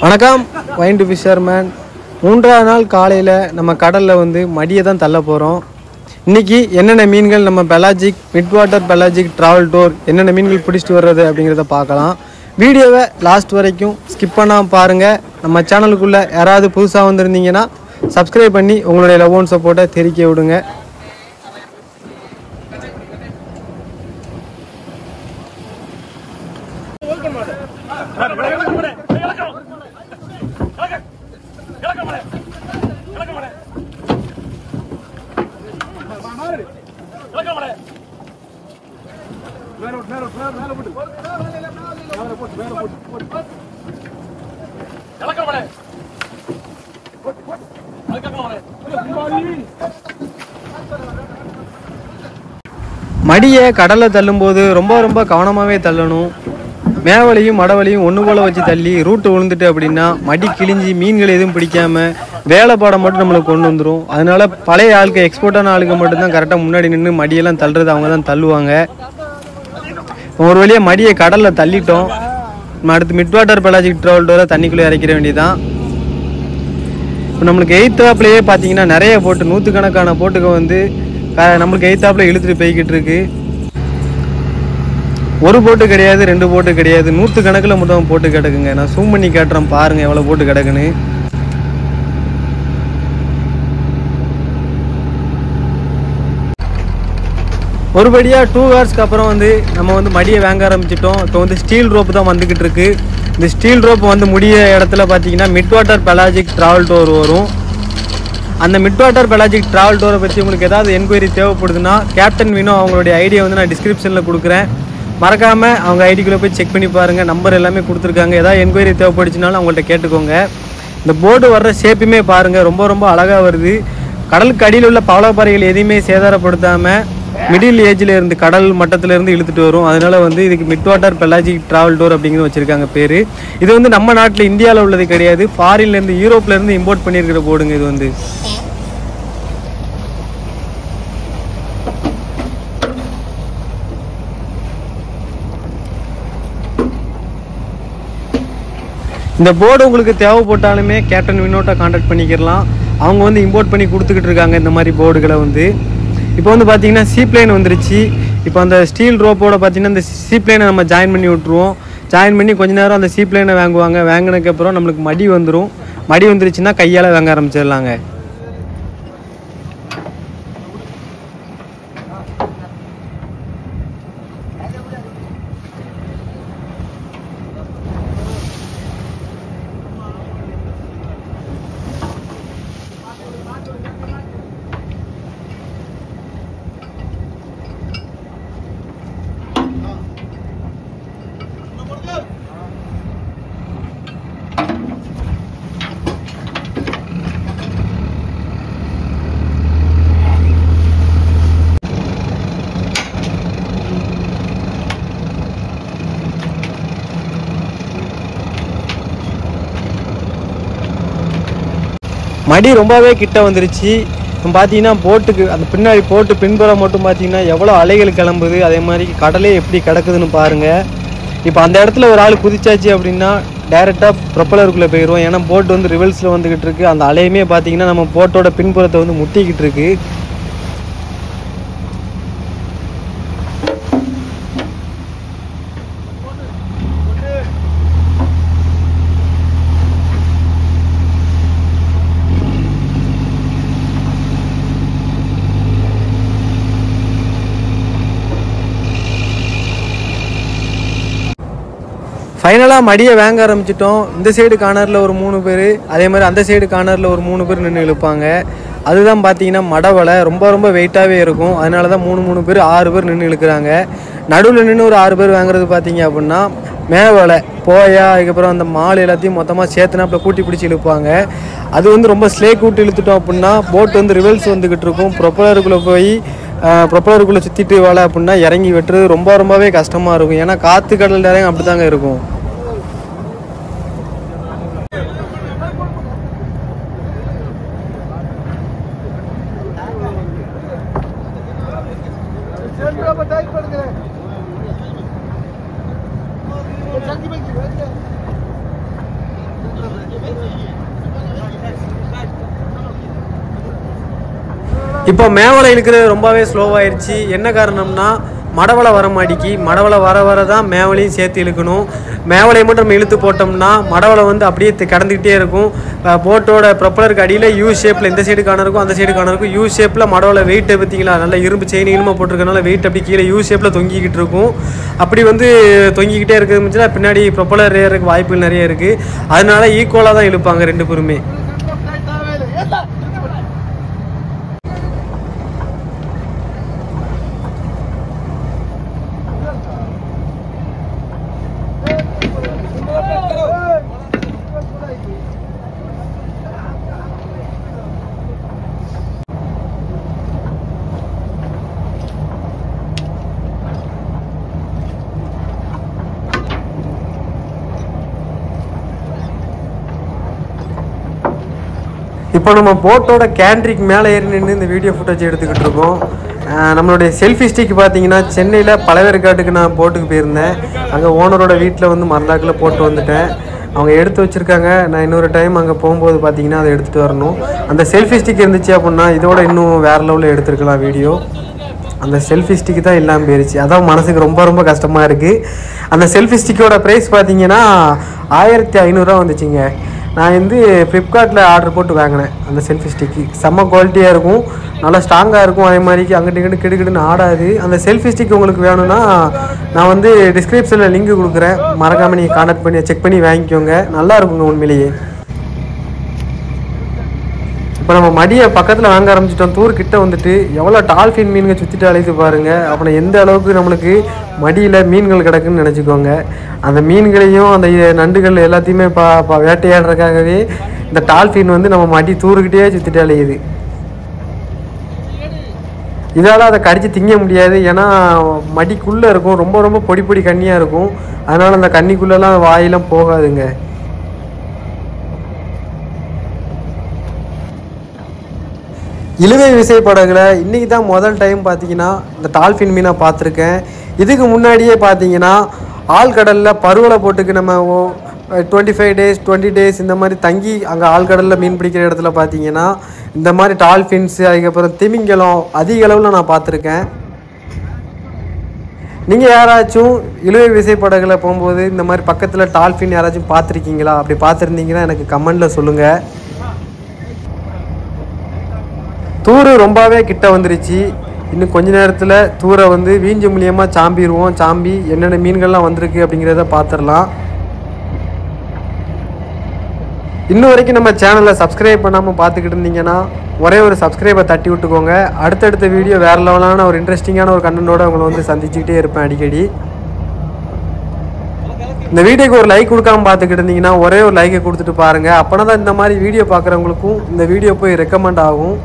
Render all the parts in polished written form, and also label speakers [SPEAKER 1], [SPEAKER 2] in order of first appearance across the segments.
[SPEAKER 1] வணக்கம் wind fisherman. மூன்றாவது நாள் காலையில் நம்ம கடலில் வந்து மடியை தான் தள்ள போகிறோம். இன்றைக்கி என்னென்ன மீன்கள் நம்ம pelagic mid water pelagic travel tour என்னென்ன மீன்கள் பிடிச்சிட்டு வர்றது அப்படிங்கிறத பார்க்கலாம். வீடியோவை லாஸ்ட் வரைக்கும் ஸ்கிப் பண்ணாமல் பாருங்கள். நம்ம சேனலுக்குள்ளே யாராவது புதுசாக வந்திருந்தீங்கன்னா சப்ஸ்கிரைப் பண்ணி உங்களுடைய லவ் அண்ட் சப்போர்ட்டை தெரிவிக்க விடுங்க. மடியை கடலில் தள்ளும்போது ரொம்ப கவனமாகவே தள்ளணும். மேவலையும் மடவலையும் ஒன்று போல் வச்சு தள்ளி ரூட்டு விழுந்துட்டு அப்படின்னா மடி கிழிஞ்சி மீன்கள் எதுவும் பிடிக்காமல் வேலைப்பாடம் மட்டும் நம்மளுக்கு கொண்டு வந்துடும். அதனால பழைய ஆளுக்கு எக்ஸ்போர்ட்டான ஆளுக்கு மட்டும்தான் கரெக்டாக முன்னாடி நின்று மடியெல்லாம் தள்ளுறது அவங்க தான் தள்ளுவாங்க. ஒரு வழியாக மடியை கடலில் தள்ளிட்டோம். அடுத்து மிட் வாட்டர் பெலாஜிக் ட்ராவல் டூரை தண்ணிக்குள்ளே இறக்கிற வேண்டியதான். இப்போ நம்மளுக்கு எய்த்தாப்லேயே பார்த்தீங்கன்னா நிறைய போட்டு நூற்றுக்கணக்கான போட்டுக்க வந்து நம்மளுக்கு எய்த்தாப்பில் இழுத்துட்டு போய்கிட்டு இருக்கு. ஒரு போட்டு கிடையாது, ரெண்டு போட்டு கிடையாது, 100 கணக்கில் மட்டும் போட்டு கிடக்குங்க. நான் ஜூம் பண்ணி காட்டுறேன் பாருங்கள் எவ்வளோ போட்டு கிடக்குன்னு. ஒருபடியாக 2 ஹவர்ஸ்க்கு அப்புறம் வந்து நம்ம வந்து மடியை வாங்க ஆரம்பிச்சிட்டோம். இப்போ வந்து ஸ்டீல் ரோப்பு தான் வந்துக்கிட்டு இருக்கு. இந்த ஸ்டீல் ரோப்பு வந்து முடிய இடத்துல பார்த்தீங்கன்னா mid water pelagic travel tour வரும். அந்த மிட் வாட்டர் பெலாஜிக் ட்ராவல் டூரை பற்றி உங்களுக்கு ஏதாவது என்கொயரி தேவைப்படுதுன்னா கேப்டன் வினோ அவங்களுடைய ஐடியா வந்து நான் டிஸ்கிரிப்ஷனில் கொடுக்குறேன். மறக்காமல் அவங்க ஐடிக்குள்ளே போய் செக் பண்ணி பாருங்கள். நம்பர் எல்லாமே கொடுத்துருக்காங்க. ஏதாவது என்கொயரி தேவைப்படுச்சுனாலும் அவங்கள்ட்ட கேட்டுக்கோங்க. இந்த போர்டு வர்ற ஷேப்புமே பாருங்கள், ரொம்ப அழகாக வருது. கடலுக்கு அடியில் உள்ள பவளப்பாறைகள் எதையுமே சேதாரப்படுத்தாமல் மிடில் ஏஜில் இருந்து கடல் மட்டத்திலேருந்து இழுத்துட்டு வரும். அதனால் வந்து இதுக்கு mid water pelagic travel tour அப்படிங்கிறது வச்சுருக்காங்க பேர். இது வந்து நம்ம நாட்டில் இந்தியாவில் உள்ளது கிடையாது, ஃபாரின்லேருந்து யூரோப்லேருந்து இம்போர்ட் பண்ணியிருக்கிற போர்டுங்க இது வந்து. இந்த போர்டு உங்களுக்கு தேவைப்பட்டாலுமே கேப்டன் வினோட்டை கான்டாக்ட் பண்ணிக்கிறலாம். அவங்க வந்து இம்போர்ட் பண்ணி கொடுத்துக்கிட்டு இருக்காங்க இந்த மாதிரி போர்டுகளை வந்து. இப்போ வந்து பார்த்தீங்கன்னா சீப்ளைன் வந்துருச்சு. இப்போ அந்த ஸ்டீல் ரோப்போட பார்த்தீங்கன்னா இந்த சீப்ளைனை நம்ம ஜாயின் பண்ணி விட்ருவோம். ஜாயின் பண்ணி கொஞ்ச நேரம் அந்த சீப்ளைனை வாங்குவாங்க. வாங்கினதுக்கப்புறம் நம்மளுக்கு மடி வந்துடும். மடி வந்துருச்சுன்னா கையால் வாங்க ஆரம்பிச்சிடலாங்க. மடி ரொம்பவே கிட்ட வந்துருச்சு. இப்போ பார்த்தீங்கன்னா போட்டுக்கு அந்த பின்னாடி போட்டு பின்புறம் மட்டும் பார்த்தீங்கன்னா எவ்வளோ அலைகள் கிளம்புது, அதே மாதிரி கடலே எப்படி கிடக்குதுன்னு பாருங்கள். இப்போ அந்த இடத்துல ஒரு ஆள் குதிச்சாச்சு அப்படின்னா டைரெக்டாக ப்ரொப்பலருக்குள்ளே போயிடுவோம். ஏன்னா போட்டு வந்து ரிவல்ஸில் வந்துக்கிட்டு இருக்குது. அந்த அலையுமே பார்த்தீங்கன்னா நம்ம போட்டோட பின்புறத்தை வந்து முட்டிக்கிட்டு இருக்குது. ஃபைனலாக மடியை வாங்க ஆரம்பிச்சிட்டோம். இந்த சைடு கார்னரில் ஒரு 3 பேர், அதே மாதிரி அந்த சைடு கார்னரில் ஒரு 3 பேர் நின்று இழுப்பாங்க. அதுதான் பார்த்தீங்கன்னா மடவலை ரொம்ப வெயிட்டாகவே இருக்கும். அதனால தான் 3 பேர் 6 பேர் நின்று இழுக்கிறாங்க. நடுவில் நின்று ஒரு 6 பேர் வாங்குறது பார்த்தீங்க அப்படின்னா மேவலை போயா, அதுக்கப்புறம் அந்த மால் எல்லாத்தையும் மொத்தமாக சேர்த்துனாப்பில் கூட்டி பிடிச்சி இழுப்பாங்க. அது வந்து ரொம்ப ஸ்லே கூட்டி இழுத்துட்டோம் அப்படின்னா போட் வந்து ரிவல்ஸ் வந்துக்கிட்டு இருக்கும். ப்ரொப்பலருக்குள்ளே போய் ப்ரொப்பலருக்குள்ளே சுற்றிட்டு வலை அப்படின்னா இறங்கி வெட்டுறது ரொம்பவே கஷ்டமாக இருக்கும். ஏன்னா காற்று கடல் இறங்க அப்படி தாங்க இருக்கும். இப்போ மேவலை இழுக்கிறது ரொம்பவே ஸ்லோவாயிருச்சு. என்ன காரணம்னா மடவலை வர மாட்டிக்கு. மடவலை வர தான் மேவலையும் சேர்த்து இழுக்கணும். மேவலையை மட்டும் நம்ம இழுத்து போட்டோம்னா மடவலை வந்து அப்படியே கடந்துக்கிட்டே இருக்கும். போட்டோட ப்ரொப்பலருக்கு அடியில் யூ ஷேப்பில் இந்த சைடு காண இருக்கும், அந்த சைடு காண இருக்கும். யூ ஷேப்பில் மடவலை வெயிட்டை பார்த்தீங்களா, நல்லா இரும்பு செயின் இனிமே போட்டிருக்கனால வெயிட் அப்படி கீழே யூ ஷேப்பில் தொங்கிக்கிட்டு இருக்கும். அப்படி வந்து தொங்கிக்கிட்டே இருக்குதுன்னா பின்னாடி ப்ரொப்பலர் ஏறதுக்கு வாய்ப்புகள் நிறைய இருக்குது. அதனால ஈக்குவலாக தான் இழுப்பாங்க ரெண்டு பேருமே. இப்போ நம்ம போட்டோட கேண்ட்ரிக் மேலே ஏறி நின்று இந்த வீடியோ ஃபுட்டேஜ் எடுத்துக்கிட்டு இருக்கோம். நம்மளுடைய செல்ஃபி ஸ்டிக் பார்த்தீங்கன்னா சென்னையில் பழவேற்காட்டுக்கு நான் போட்டுக்கு போயிருந்தேன். அங்கே ஓனரோட வீட்டில் வந்து மறுநாக்கில் போட்டு வந்துட்டேன். அவங்க எடுத்து வச்சுருக்காங்க. நான் இன்னொரு டைம் அங்கே போகும்போது பார்த்தீங்கன்னா அதை எடுத்துகிட்டு வரணும். அந்த செல்ஃபி ஸ்டிக் இருந்துச்சு அப்படின்னா இதோட இன்னும் வேறு லெவலில் எடுத்துருக்கலாம் வீடியோ. அந்த செல்ஃபி ஸ்டிக்கு தான் இல்லாமல் போயிடுச்சு. அதான் மனசுக்கு ரொம்ப ரொம்ப கஷ்டமாக இருக்குது. அந்த செல்ஃபி ஸ்டிக்கோட ப்ரைஸ் பார்த்தீங்கன்னா 1500 வந்துச்சுங்க. நான் வந்து ஃப்ளிப்கார்ட்டில் ஆர்டர் போட்டு வாங்கினேன். அந்த செல்ஃபி ஸ்டிக்கு செம்ம குவாலிட்டியாக இருக்கும், நல்லா ஸ்ட்ராங்காக இருக்கும். அதே மாதிரி அங்கிட்டு இங்கிட்டு கிடுக்கிடுன்னு ஆடாது. அந்த செல்ஃபி ஸ்டிக் உங்களுக்கு வேணும்னா நான் வந்து டிஸ்கிரிப்ஷனில் லிங்க் கொடுக்குறேன். மறக்காமல் நீங்கள் கான்டாக்ட் பண்ணி செக் பண்ணி வாங்கிக்கோங்க. நல்லா இருக்குங்க உண்மையிலேயே. இப்போ நம்ம மடியை பக்கத்தில் வாங்க ஆரம்பிச்சிட்டோம். தூர் கிட்ட வந்துட்டு எவ்வளோ டால்ஃபின் மீன்க சுற்றிட்டு அழைத்து பாருங்கள். அப்புறம் எந்த அளவுக்கு நம்மளுக்கு மடியில் மீன்கள் கிடக்குன்னு நினச்சிக்கோங்க. அந்த மீன்களையும் அந்த நண்டுகள் எல்லாத்தையுமே வேட்டையாடுறதுக்காகவே இந்த டால்ஃபின் வந்து நம்ம மடி தூருக்கிட்டே சுற்றிட்டு அலையுது. இதால் அதை கடித்து திங்க முடியாது. ஏன்னா மடிக்குள்ளே இருக்கும், ரொம்ப ரொம்ப பொடி பொடி கண்ணியாக இருக்கும். அதனால் அந்த கண்ணிக்குள்ளெல்லாம் வாயெல்லாம் போகாதுங்க. இழுவை விசைப்படகுல இன்றைக்கி தான் முதல் டைம் பார்த்தீங்கன்னா இந்த டால்ஃபின் மீனை பார்த்துருக்கேன். இதுக்கு முன்னாடியே பார்த்தீங்கன்னா ஆழ்கடலில் பருவலை போட்டுக்கு நம்ம 25 days 20 days இந்த மாதிரி தங்கி அங்கே ஆழ்கடலில் மீன் பிடிக்கிற இடத்துல பார்த்தீங்கன்னா இந்த மாதிரி டால்ஃபின்ஸு அதுக்கப்புறம் திமிங்கலம் அதிக அளவில் நான் பார்த்துருக்கேன். நீங்கள் யாராச்சும் இழுவை விசைப்படகுல போகும்போது இந்த மாதிரி பக்கத்தில் டால்ஃபின் யாராச்சும் பார்த்துருக்கீங்களா? அப்படி பார்த்துருந்தீங்கன்னா எனக்கு கமெண்டில் சொல்லுங்கள். தூர் ரொம்பவே கிட்ட வந்துருச்சு. இன்னும் கொஞ்ச நேரத்தில் தூரை வந்து வீஞ்சு மூலியமாக சாம்பிடுவோம். சாம்பி என்னென்ன மீன்கள்லாம் வந்திருக்கு அப்படிங்கிறத பார்த்துடலாம். இன்னும் வரைக்கும் நம்ம சேனலை சப்ஸ்கிரைப் பண்ணாமல் பார்த்துக்கிட்டு இருந்தீங்கன்னா ஒரே ஒரு சப்ஸ்கிரைபை தட்டி விட்டுக்கோங்க. அடுத்தடுத்த வீடியோ வேறு லெவலான ஒரு இன்ட்ரெஸ்டிங்கான ஒரு கண்டென்ட்டோடு உங்களை வந்து சந்திச்சுக்கிட்டே இருப்பேன் அடிக்கடி. இந்த வீடியோக்கு ஒரு லைக் கொடுக்காம பார்த்துக்கிட்டு இருந்தீங்கன்னா ஒரே ஒரு லைக்கை கொடுத்துட்டு பாருங்கள். அப்போனா தான் இந்த மாதிரி வீடியோ பார்க்குறவங்களுக்கும் இந்த வீடியோ போய் ரெக்கமெண்ட் ஆகும்.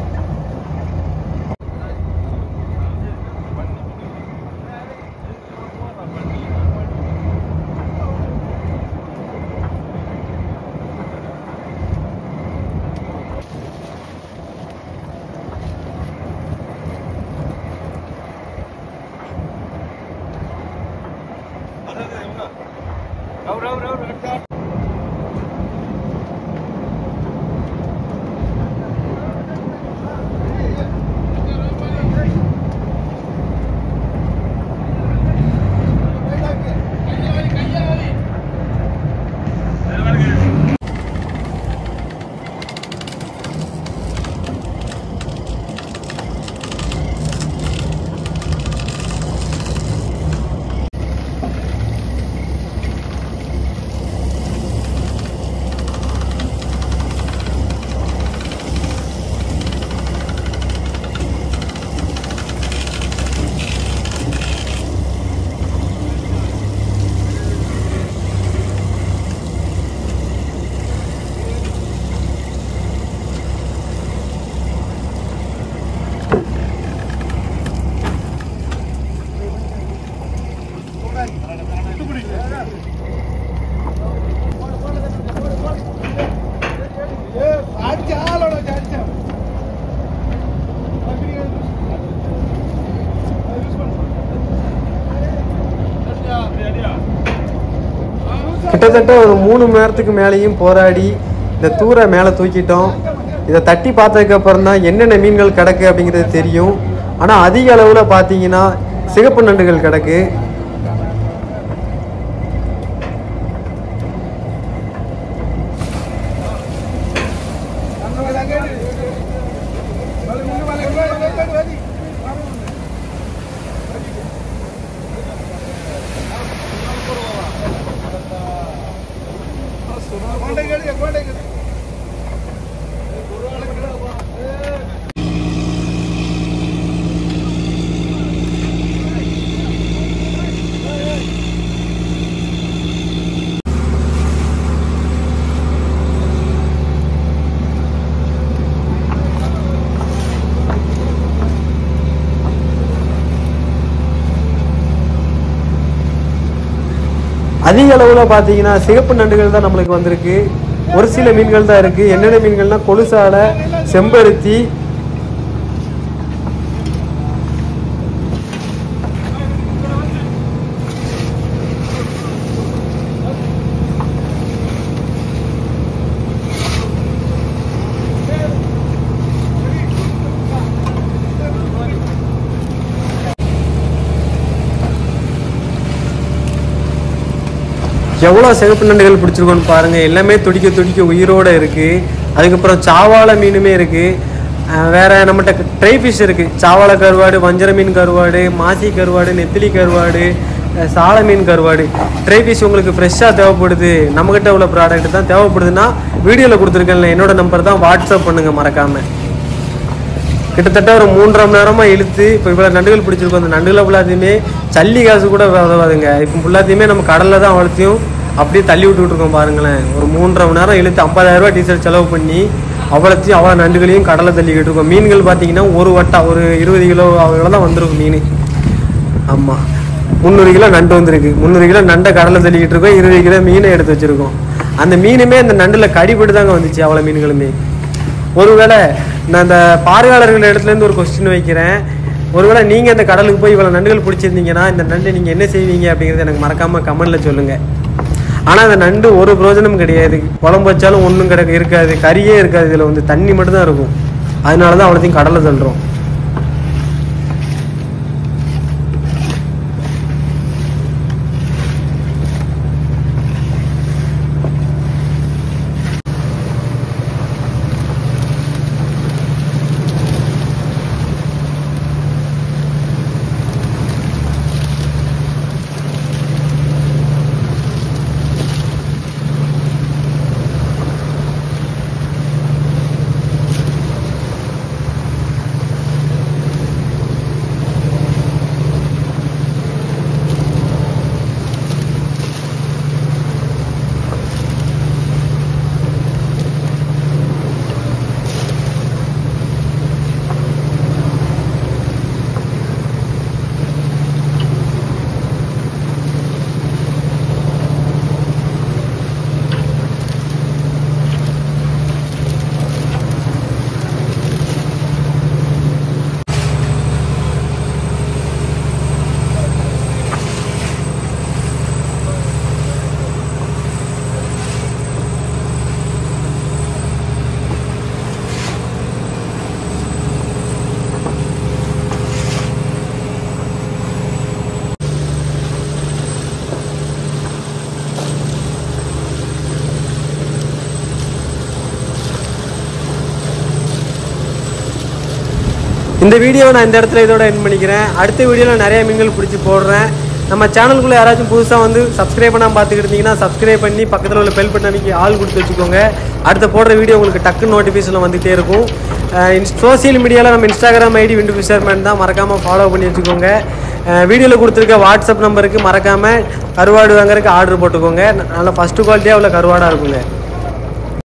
[SPEAKER 1] கிட்டத்தட்ட ஒரு 3 மணி நேரத்துக்கு மேலேயும் போராடி இந்த தூரை மேலே தூக்கிட்டோம். இதை தட்டி பார்த்ததுக்கப்புறம் தான் என்னென்ன மீன்கள் கிடக்கு அப்படிங்கிறது தெரியும். ஆனால் அதிக அளவில் பார்த்தீங்கன்னா சிகப்பு நண்டுகள் கிடக்கு. அதிக அளவில் பார்த்தீங்கன்னா சிகப்பு நண்டுகள் தான் நம்மளுக்கு வந்திருக்கு. ஒரு சில மீன்கள் தான் இருக்குது. என்னென்ன மீன்கள்னா கொலுசாலை, செம்பருத்தி, எவ்வளோ சிகப்பு நண்டுகள் பிடிச்சிருக்கோன்னு பாருங்கள். எல்லாமே துடிக்க துடிக்க உயிரோடு இருக்குது. அதுக்கப்புறம் சாவாழை மீனுமே இருக்குது. வேறு நம்மகிட்ட ட்ரை ஃபிஷ் இருக்குது. சாவாழை கருவாடு, வஞ்சர மீன் கருவாடு, மாசி கருவாடு, நெத்திலி கருவாடு, சாலை மீன் கருவாடு. ட்ரை ஃபிஷ் உங்களுக்கு ஃப்ரெஷ்ஷாக தேவைப்படுது, நம்மக்கிட்ட உள்ள ப்ராடக்ட் தான் தேவைப்படுதுன்னா வீடியோவில் கொடுத்துருக்கேன்ல என்னோடய நம்பர் தான், வாட்ஸ்அப் பண்ணுங்கள் மறக்காமல். கிட்டத்தட்ட ஒரு 3.5 மணி நேரமாக இழுத்து இப்போ இவ்வளோ நண்டுகள் பிடிச்சிருக்கோம். அந்த நண்டுகளை ஃபுல்லாத்தையுமே சல்லி காசு கூட உதவாதுங்க. இப்போ ஃபுல்லாத்தையுமே நம்ம கடலில் தான் வளர்த்தியும் அப்படியே தள்ளி விட்டுருக்கோம் பாருங்களேன். ஒரு 3.5 மணி நேரம் இழுத்து 50,000 ரூபா டீசல் செலவு பண்ணி அவ்வளோத்தையும் அவ்வளோ நண்டுகளையும் கடலை தள்ளிக்கிட்டு இருக்கோம். மீன்கள் பார்த்தீங்கன்னா ஒரு வட்டா ஒரு 20 கிலோ அவ்வளோ தான் வந்திருக்கும் மீன். ஆமாம், 300 கிலோ நண்டு வந்திருக்கு. 300 கிலோ நண்டை கடலை தள்ளிக்கிட்டு இருக்கோம். 20 கிலோ மீனை எடுத்து வச்சுருக்கோம். அந்த மீனுமே அந்த நண்டில் கடிபட்டு தாங்க வந்துச்சு அவ்வளோ மீன்களுமே. ஒருவேளை நான் அந்த பார்வையாளர்கள் இடத்துலேருந்து ஒரு கொஸ்டின் வைக்கிறேன். ஒருவேளை நீங்கள் அந்த கடலுக்கு போய் இவ்வளோ நண்டுகள் பிடிச்சிருந்தீங்கன்னா இந்த நண்டு நீங்கள் என்ன செய்வீங்க அப்படிங்கிறது எனக்கு மறக்காமல் கமெண்டில் சொல்லுங்கள். ஆனால் அந்த நண்டு ஒரு பிரயோஜனம் கிடையாது. குழம்பு வச்சாலும் ஒன்றும் இருக்காது, கறியே இருக்காது. இதில் வந்து தண்ணி மட்டும்தான் இருக்கும். அதனால தான் அவ்வளோத்தையும் கடலை தள்ளுறோம். இந்த வீடியோவை நான் இந்த இடத்துல இதோட எண்ட் பண்ணிக்கிறேன். அடுத்த வீடியோவில் நிறைய மீன்கள் பிடிச்சி போடுறேன். நம்ம சேனலுக்குள்ளே யாராச்சும் புதுசாக வந்து சப்ஸ்கிரைப் பண்ணாமல் பார்த்துக்கிட்டு இருந்தீங்கன்னா சப்ஸ்கிரைப் பண்ணி பக்கத்தில் உள்ள பெல் பட்டன் அமைக்கி ஆள் கொடுத்து வச்சுக்கோங்க. அடுத்த போடுற வீடியோ உங்களுக்கு டக்குன்னு நோட்டிஃபிகேஷனில் வந்துகிட்டே இருக்கும். சோசியல் மீடியாவில் நம்ம இன்ஸ்டாகிராம் ஐடி விண்டு ஃபிஷர்மேன் தான், மறக்காமல் ஃபாலோ பண்ணி வச்சுக்கோங்க. வீடியோவில் கொடுத்துருக்க வாட்ஸ்அப் நம்பருக்கு மறக்காமல் கருவாடு வாங்குறதுக்கு ஆர்டர் போட்டுக்கோங்க. நல்லா ஃபஸ்ட்டு குவாலிட்டியாக உள்ள கருவாடாக இருக்குங்க.